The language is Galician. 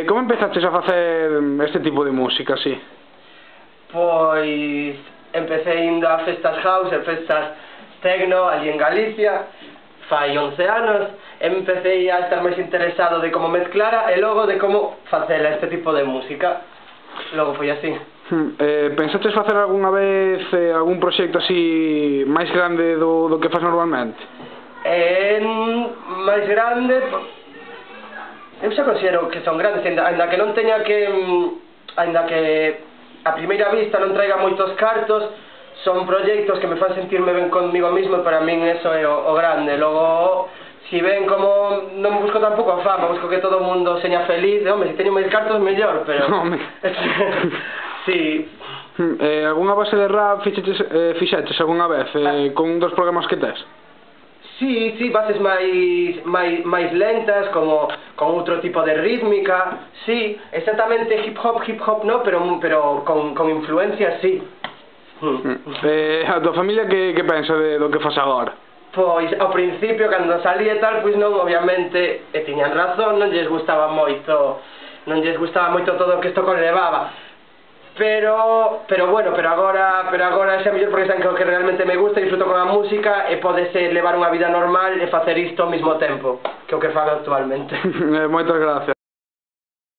Como empezaches a facer este tipo de música, así? Pois empecé indo a festas house e festas tecno ali en Galicia fai 11 anos, empecé a estar máis interesado de como mezclara e logo de como facela este tipo de música. Logo foi así. Pensaches facer algunha vez algún proxecto así máis grande do que faz normalmente? Máis grande, eu xa considero que son grandes, ainda que non teña que, ainda que a primeira vista non traiga moitos cartos, son proxectos que me fan sentirme ben conmigo mismo e para min eso é o grande. Logo, si ven como non busco tampouco a fama, busco que todo o mundo seña feliz, home, se teño máis cartos mellor, pero... Home. Sí. Alguna base de rap fixeches algunha vez con dos programas que tes? Sí, bases máis lentas, como con outro tipo de rítmica, sí, exactamente hip hop no, pero con influencia, sí. A tua familia que pensa do que faz agora? Pois, ao principio, cando salía e tal, pois non, obviamente, e tiñan razón, non lles gustaba moito todo o que isto conlevaba. Pero agora xa mellor porque saben que o que realmente me gusta, disfruto con a música e podese levar unha vida normal e facer isto ao mesmo tempo que o que fago actualmente. Moitas gracias.